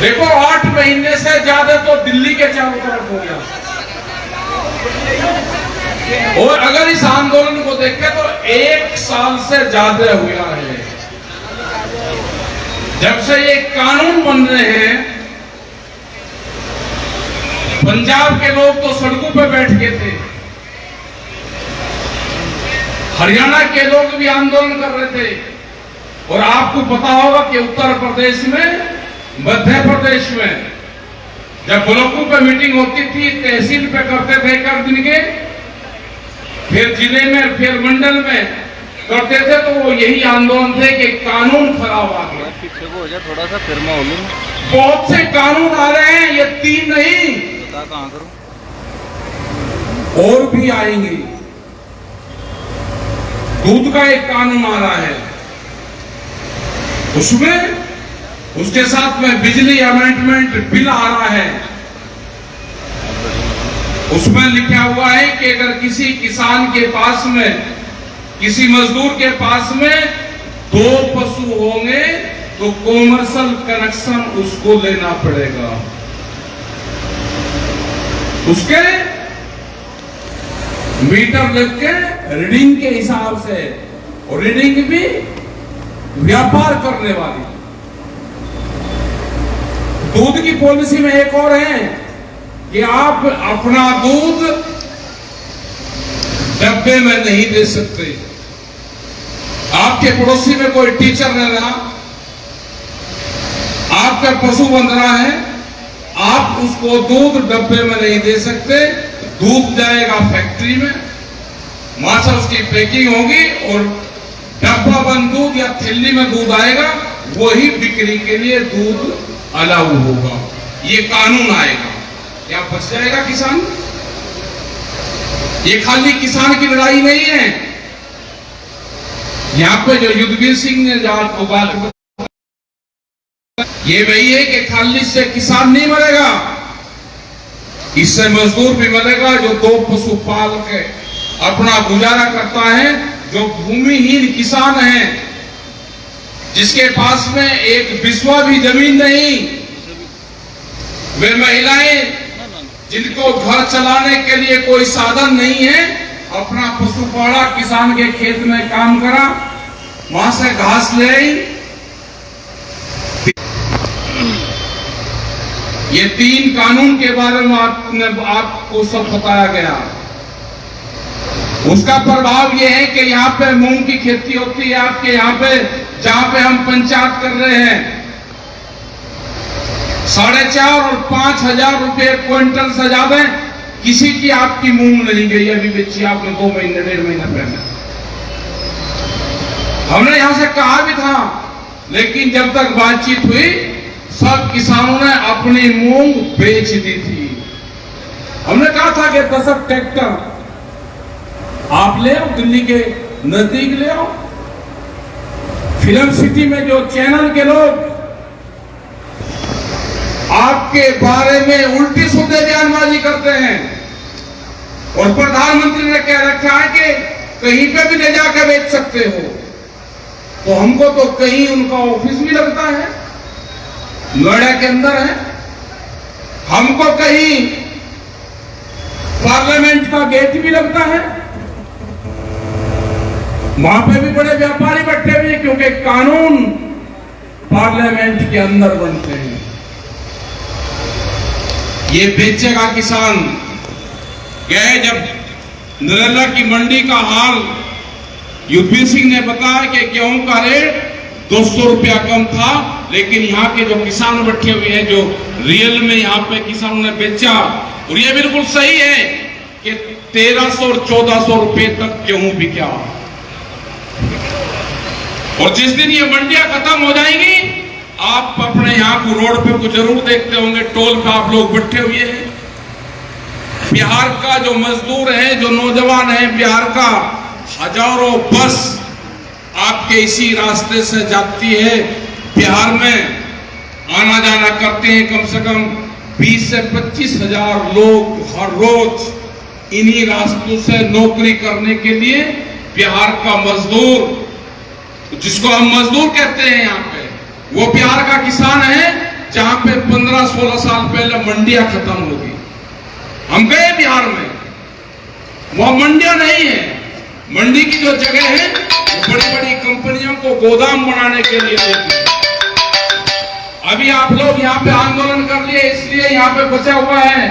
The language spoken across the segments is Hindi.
देखो 8 महीने से ज्यादा तो दिल्ली के चारों तरफ हो गया। और अगर इस आंदोलन को देखें तो 1 साल से ज्यादा हुआ है जब से ये कानून बन रहे हैं। पंजाब के लोग तो सड़कों पे बैठ गए थे, हरियाणा के लोग भी आंदोलन कर रहे थे, और आपको पता होगा कि उत्तर प्रदेश में, मध्य प्रदेश में जब ब्लॉकों पे मीटिंग होती थी, तहसील पे करते थे 1 दिन के, फिर जिले में, फिर मंडल में करते थे, तो वो यही आंदोलन थे कि कानून खराब आ गया। पीछे को हो जाए थोड़ा सा, फिर मैं बोलूं। बहुत से कानून आ रहे हैं, ये 3 नहीं, कहां करूं, और भी आएंगे। दूध का एक कानून आ रहा है, उसमें उसके साथ में बिजली अमेंडमेंट बिल आ रहा है। उसमें लिखा हुआ है कि अगर किसी किसान के पास में, किसी मजदूर के पास में 2 पशु होंगे तो कॉमर्शियल कनेक्शन उसको लेना पड़ेगा। उसके मीटर लग के रीडिंग के हिसाब से, और रीडिंग भी व्यापार करने वाली। दूध की पॉलिसी में एक और है कि आप अपना दूध डब्बे में नहीं दे सकते। आपके पड़ोसी में कोई टीचर रह रहा, आपका पशु बंध रहा है, आप उसको दूध डब्बे में नहीं दे सकते। दूध जाएगा फैक्ट्री में, वहां से उसकी पैकिंग होगी और डब्बा बंद दूध या थैली में दूध आएगा, वही बिक्री के लिए दूध अलाउ होगा। ये कानून आएगा, क्या बच जाएगा किसान? ये खाली किसान की लड़ाई नहीं है। यहां पे जो युद्धवीर सिंह ने जहां ये वही है कि खाली से किसान नहीं मरेगा, इससे मजदूर भी मरेगा जो 2 पशु पाल के अपना गुजारा करता है, जो भूमिहीन किसान है, जिसके पास में एक बिस्वा भी जमीन नहीं, वे महिलाएं जिनको घर चलाने के लिए कोई साधन नहीं है, अपना पशु पाला, किसान के खेत में काम करा, वहां से घास ले आई। ये 3 कानून के बारे में आपको सब बताया गया। उसका प्रभाव यह है कि यहाँ पे मूंग की खेती होती है आपके यहाँ पे, जहां पे हम पंचायत कर रहे हैं, 4,500 और 5,000 रुपए क्विंटल से ज्यादा किसी की आपकी मूंग नहीं गई। अभी बेची आपने 2 महीने 1.5 महीना पहले। हमने यहां से कहा भी था, लेकिन जब तक बातचीत हुई सब किसानों ने अपनी मूंग बेच दी थी। हमने कहा था कि 10 ट्रैक्टर आप ले आओ, दिल्ली के नजदीक ले आओ। फिल्म सिटी में जो चैनल के लोग आपके बारे में उल्टी सीधे बयानबाजी करते हैं, और प्रधानमंत्री ने कह रखा है कि कहीं पे भी ले जाकर बेच सकते हो, तो हमको तो कहीं उनका ऑफिस भी लगता है, नोएडा के अंदर है, हमको कहीं पार्लियामेंट का गेट भी लगता है, वहां पे भी बड़े व्यापारी बैठे हुए, क्योंकि कानून पार्लियामेंट के अंदर बनते हैं। ये बेचेगा किसान। गए जब नरेला की मंडी का हाल युद्धवीर सिंह ने बताया कि गेहूं का रेट 200 रुपया कम था, लेकिन यहाँ के जो किसान बैठे हुए हैं, जो रियल में यहाँ पे किसानों ने बेचा, और ये बिल्कुल सही है कि 1300 और 1400 रुपए तक गेहूं बिका। और जिस दिन ये मंडियां खत्म हो जाएंगी, आप अपने यहाँ को रोड पे को जरूर देखते होंगे, टोल पे आप लोग बैठे हुए हैं। बिहार का जो मजदूर है, जो नौजवान है, बिहार का हजारों बस आपके इसी रास्ते से जाती है। बिहार में आना जाना करते हैं कम से कम 20 से 25 हजार लोग हर रोज इन्हीं रास्तों से नौकरी करने के लिए। बिहार का मजदूर, जिसको हम मजदूर कहते हैं यहाँ पे, वो बिहार का किसान है, जहां पे 15-16 साल पहले मंडियां खत्म हो गई। हम गए बिहार में, वहां मंडियां नहीं है। मंडी की जो जगह है बड़ी बड़ी कंपनियों को गोदाम बनाने के लिए देती है। अभी आप लोग यहां पे आंदोलन कर लिए, इसलिए यहां पे बचा हुआ है।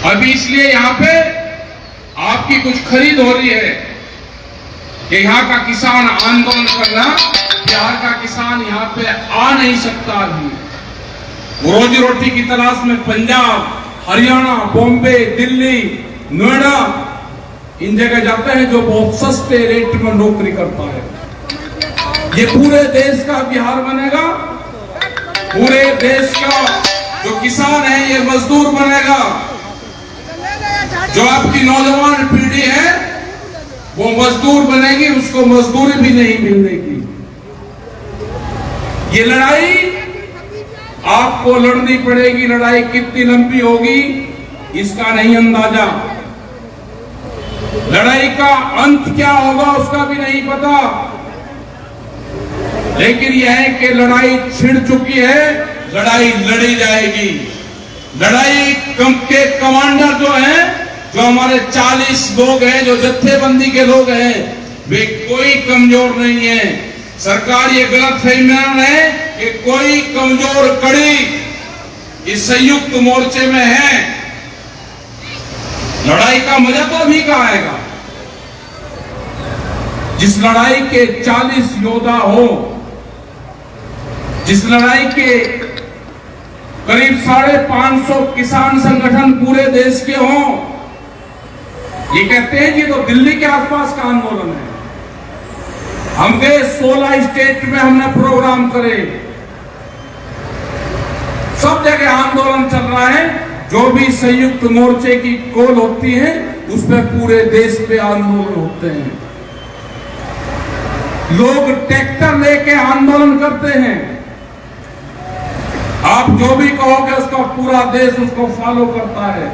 अभी इसलिए यहां पे आपकी कुछ खरीद हो रही है कि यहां का किसान आंदोलन करना, बिहार का किसान यहां पे आ नहीं सकता। अभी रोजी रोटी की तलाश में पंजाब, हरियाणा, बॉम्बे, दिल्ली, नोएडा इन जगह जाते हैं जो बहुत सस्ते रेट में नौकरी करता है। ये पूरे देश का बिहार बनेगा, पूरे देश का जो किसान है ये मजदूर बनेगा। जो आपकी नौजवान पीढ़ी है वो मजदूर बनेगी, उसको मजदूरी भी नहीं मिलेगी। ये लड़ाई आपको लड़नी पड़ेगी। लड़ाई कितनी लंबी होगी इसका नहीं अंदाजा, लड़ाई का अंत क्या होगा उसका भी नहीं पता। लेकिन यह है कि लड़ाई छिड़ चुकी है, लड़ाई लड़ी जाएगी। लड़ाई के कमांडर जो हैं, जो हमारे 40 लोग हैं, जो जत्थेबंदी के लोग हैं, वे कोई कमजोर नहीं है। सरकार ये गलत फहमी है कि कोई कमजोर कड़ी इस संयुक्त मोर्चे में है। लड़ाई का मजा तो अभी का आएगा जिस लड़ाई के 40 योद्धा हो, जिस लड़ाई के करीब 550 किसान संगठन पूरे देश के हों। ये कहते हैं कि तो दिल्ली के आसपास का आंदोलन है। हम गए 16 स्टेट में, हमने प्रोग्राम करे, सब जगह आंदोलन चल रहा है। जो भी संयुक्त मोर्चे की कॉल होती है उस पर पूरे देश पे आंदोलन होते हैं। लोग ट्रैक्टर लेके आंदोलन करते हैं। आप जो भी कहोगे उसका पूरा देश उसको फॉलो करता है।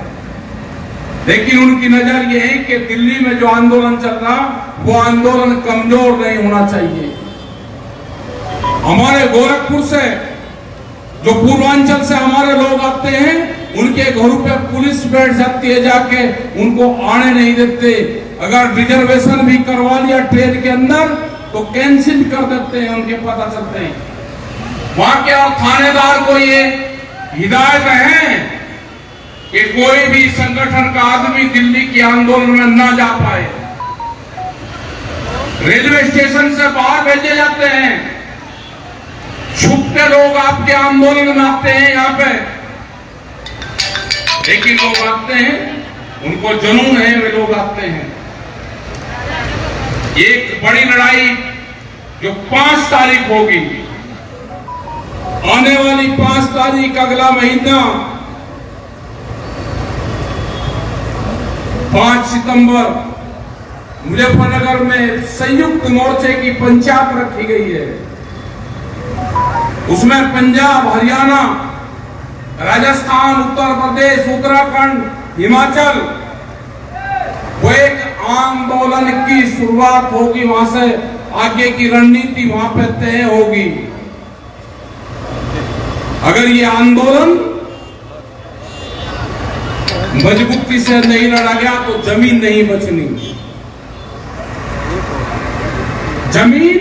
लेकिन उनकी नजर यह है कि दिल्ली में जो आंदोलन चल रहा वो आंदोलन कमजोर नहीं होना चाहिए। हमारे गोरखपुर से, जो पूर्वांचल से हमारे लोग आते हैं, उनके घरों पे पुलिस बैठ जाती है, जाके उनको आने नहीं देते। अगर रिजर्वेशन भी करवा लिया ट्रेन के अंदर तो कैंसिल कर देते हैं, उनके पता चलते हैं। वहां के और थानेदार को ये हिदायत है कि कोई भी संगठन का आदमी दिल्ली के आंदोलन में ना जा पाए। रेलवे स्टेशन से बाहर भेजे जाते हैं। छुप के लोग आपके आंदोलन में आते हैं यहाँ पे, लेकिन लोग आते हैं, उनको जुनून है, वे लोग आते हैं। एक बड़ी लड़ाई जो 5 तारीख होगी, आने वाली 5 तारीख अगला महीना 5 सितंबर मुजफ्फरनगर में संयुक्त मोर्चे की पंचायत रखी गई है। उसमें पंजाब, हरियाणा, राजस्थान, उत्तर प्रदेश, उत्तराखंड, हिमाचल, वो एक आंदोलन की शुरुआत होगी। वहां से आगे की रणनीति वहां पे तय होगी। अगर ये आंदोलन मजबूती से नहीं लड़ा गया तो जमीन नहीं बचनी। जमीन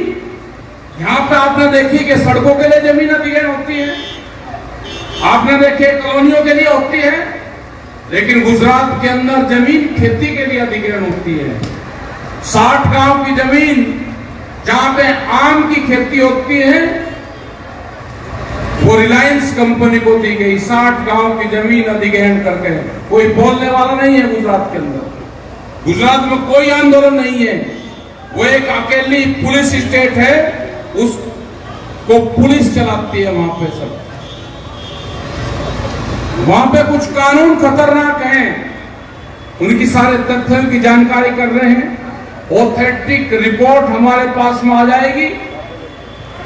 यहां पे आपने देखी कि सड़कों के लिए जमीन अधिग्रहण होती है, आपने देखे कॉलोनियों के लिए होती है, लेकिन गुजरात के अंदर जमीन खेती के लिए अधिग्रहण होती है। 60 गांव की जमीन जहां पे आम की खेती होती है वो रिलायंस कंपनी को दी गई। 60 गांव की जमीन अधिग्रहण करके कोई बोलने वाला नहीं है गुजरात के अंदर। गुजरात में कोई आंदोलन नहीं है, वो एक अकेली पुलिस स्टेट है, उसको पुलिस चलाती है वहां पे। सब वहां पे कुछ कानून खतरनाक हैं, उनकी सारे तथ्यों की जानकारी कर रहे हैं। ऑथेंटिक रिपोर्ट हमारे पास में आ जाएगी।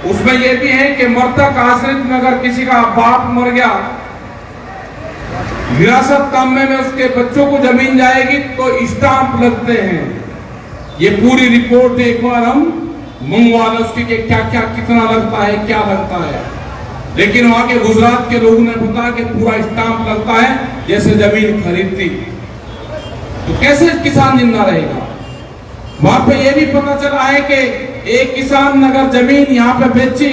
उसमें यह भी है कि मृतक आश्रित में अगर किसी का बाप मर गया, विरासत कामने में उसके बच्चों को जमीन जाएगी तो स्टाम्प लगते हैं। ये पूरी रिपोर्ट एक बार हम मंगवा लें उसकी कि क्या क्या कितना लगता है, क्या लगता है। लेकिन वहां के गुजरात के लोगों ने बताया कि पूरा स्टाम्प लगता है जैसे जमीन खरीदती। तो कैसे किसान जिंदा रहेगा? वहां पे यह भी पता चला है कि एक किसान अगर जमीन यहां पे बेची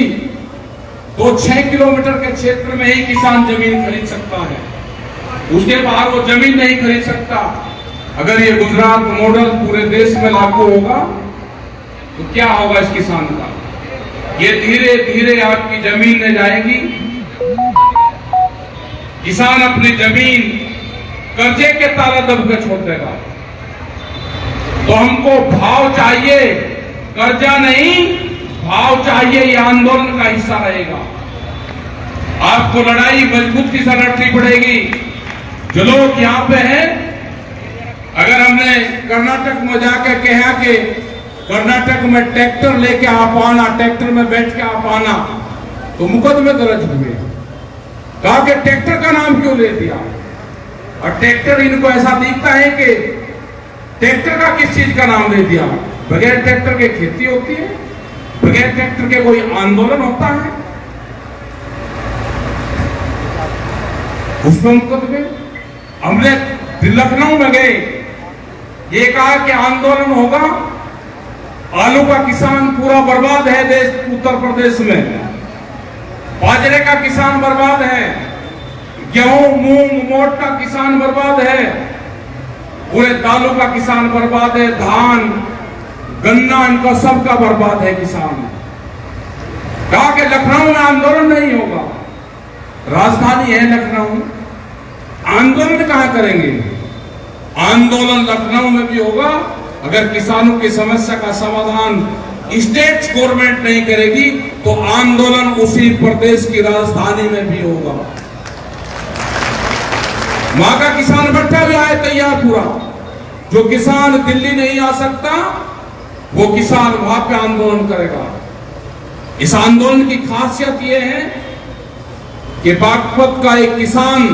तो 6 किलोमीटर के क्षेत्र में ही किसान जमीन खरीद सकता है, उसके बाहर वो जमीन नहीं खरीद सकता। अगर ये गुजरात मॉडल पूरे देश में लागू होगा तो क्या होगा इस किसान का? ये धीरे धीरे आपकी जमीन ले जाएगी। किसान अपनी जमीन कर्जे के ताला दब के छोड़ देगा। तो हमको भाव चाहिए, कर्जा नहीं, भाव चाहिए। ये आंदोलन का हिस्सा रहेगा। आपको लड़ाई मजबूती से लड़नी पड़ेगी। जो लोग यहां पे हैं, अगर हमने कर्नाटक में जाकर कहा कि कर्नाटक में ट्रैक्टर लेके आप आना, ट्रैक्टर में बैठ के आप आना, तो मुकदमे दर्ज हुए। कहा कि ट्रैक्टर का नाम क्यों ले दिया? और ट्रैक्टर इनको ऐसा दिखता है कि ट्रैक्टर का किस चीज का नाम ले दिया? बगैर ट्रैक्टर के खेती होती है? बगैर ट्रैक्टर के कोई आंदोलन होता है? उसमें मुकदमे। हमने लखनऊ में गए, ये कहा कि आंदोलन होगा, आलू का किसान पूरा बर्बाद है देश उत्तर प्रदेश में, बाजरे का किसान बर्बाद है, गेहूं मूंग मोट का किसान बर्बाद है, पूरे दालों का किसान बर्बाद है, धान गन्ना इनका सबका बर्बाद है किसान। कहा कि लखनऊ में आंदोलन नहीं होगा, राजधानी है लखनऊ, आंदोलन कहां करेंगे? आंदोलन लखनऊ में भी होगा अगर किसानों की समस्या का समाधान स्टेट गवर्नमेंट नहीं करेगी तो आंदोलन उसी प्रदेश की राजधानी में भी होगा। वहां का किसान बैठा भी आए तैयार पूरा। जो किसान दिल्ली नहीं आ सकता वो किसान वहां पे आंदोलन करेगा। इस आंदोलन की खासियत यह है कि बागपत का एक किसान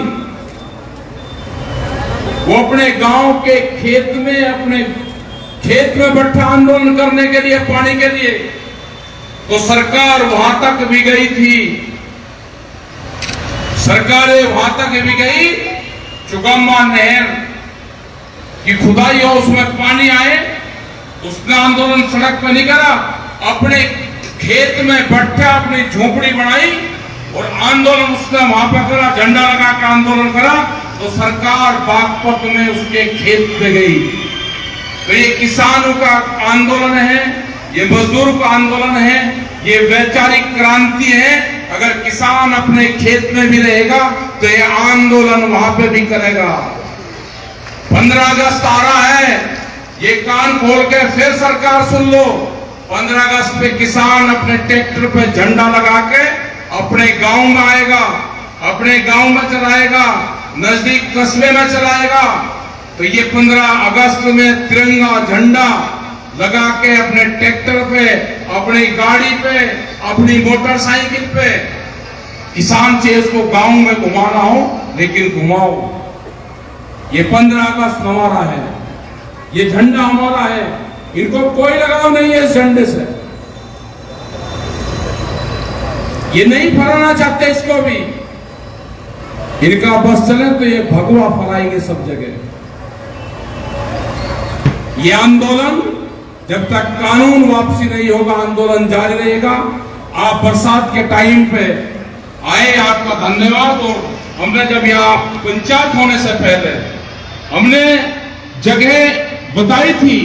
वो अपने गांव के खेत में बैठा आंदोलन करने के लिए, पानी के लिए, तो सरकार वहां तक भी गई थी। सरकारें वहां तक भी गई, चुगम्मा नहर की खुदाई हो, उसमें पानी आए, उसने आंदोलन सड़क पर नहीं करा, अपने खेत में बैठा अपनी झोपड़ी बनाई और आंदोलन उसने वहां पर करा, झंडा लगा कर आंदोलन करा। तो सरकार बागपत में उसके खेत पे गई। तो ये किसानों का आंदोलन है, ये मजदूरों का आंदोलन है, ये वैचारिक क्रांति है। अगर किसान अपने खेत में भी रहेगा तो ये आंदोलन वहां पे भी करेगा। 15 अगस्त आ रहा है, ये कान खोल के फिर सरकार सुन लो। 15 अगस्त पे किसान अपने ट्रैक्टर पे झंडा लगा के अपने गांव में आएगा, अपने गांव में चलाएगा, नजदीक कस्बे में चलाएगा। तो ये 15 अगस्त में तिरंगा झंडा लगा के अपने ट्रैक्टर पे, अपनी गाड़ी पे, अपनी मोटरसाइकिल पे, किसान से इसको गांव में घुमाना हो लेकिन घुमाओ। ये 15 अगस्त हमारा है, ये झंडा हमारा है, इनको कोई लगाव नहीं है इस झंडे से। ये नहीं फहराना चाहते इसको भी, इनका बस चले तो ये भगवा फहराएंगे सब जगह। ये आंदोलन जब तक कानून वापसी नहीं होगा, आंदोलन जारी रहेगा। आप बरसात के टाइम पे आए, आपका धन्यवाद। और हमने जब यहाँ पंचायत होने से पहले हमने जगह बताई थी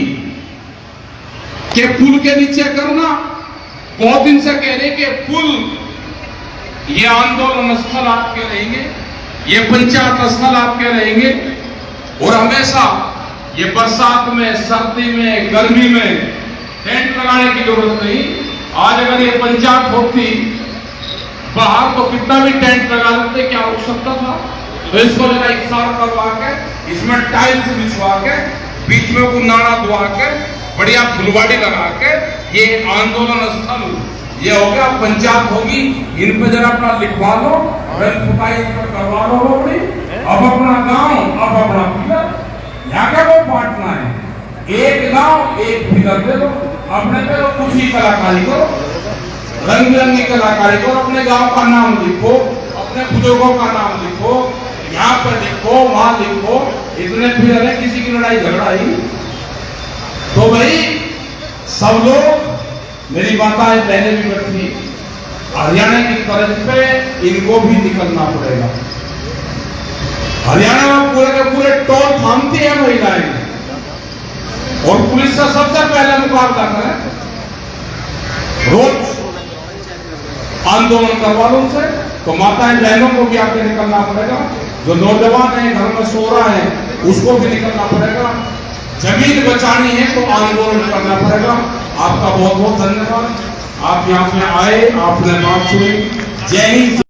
कि पुल के नीचे करना, बहुत दिन से कह रहे कि पुल, ये आंदोलन स्थल आपके रहेंगे, ये पंचायत स्थल आपके रहेंगे। और हमेशा ये बरसात में, सर्दी में, गर्मी में टेंट लगाने की जरूरत नहीं। आज अगर ये पंचायत होती बाहर तो कितना भी टेंट लगा देते, क्या रुक सकता था? तो इसको जरा इकसार करवा के, इसमें टाइल्स बिछवा के, बीच में को नाड़ा धुआ के, बढ़िया फुलवाड़ी लगा के, ये आंदोलन स्थल ये हो गया, पंचायत होगी। इन पे जरा अपना लिखवा लो, पुताई करवा लो अपनी। अब अपना गांव, अब अपना पिलर, यहाँ का वो बांटना है। एक गांव एक पिलर दे दो, अपने पे तो कुछ ही कलाकारी करो। रंग बिरंगी कलाकारी करो, अपने गांव का नाम लिखो, अपने बुजुर्गों का नाम लिखो, यहाँ पर लिखो, वहां लिखो, इतने फिर अरे किसी की लड़ाई झगड़ा ही। तो भाई सब लोग, मेरी माताएं बहनें भी बैठी, हरियाणा की तरफ पे इनको भी निकलना पड़ेगा। हरियाणा में पूरे के पूरे टोल थामती है महिलाएं, और पुलिस से सबसे पहले मुकाबला करें, रोज आंदोलन करवा लो उनसे। तो माताएं बहनों को भी आगे निकलना पड़ेगा, जो नौजवान है घर में सो रहा है उसको भी निकलना पड़ेगा। जमीन बचानी है तो आंदोलन करना पड़ेगा। आपका बहुत बहुत धन्यवाद, आप यहाँ पे आए, आपने बात सुनी। जय हिंद।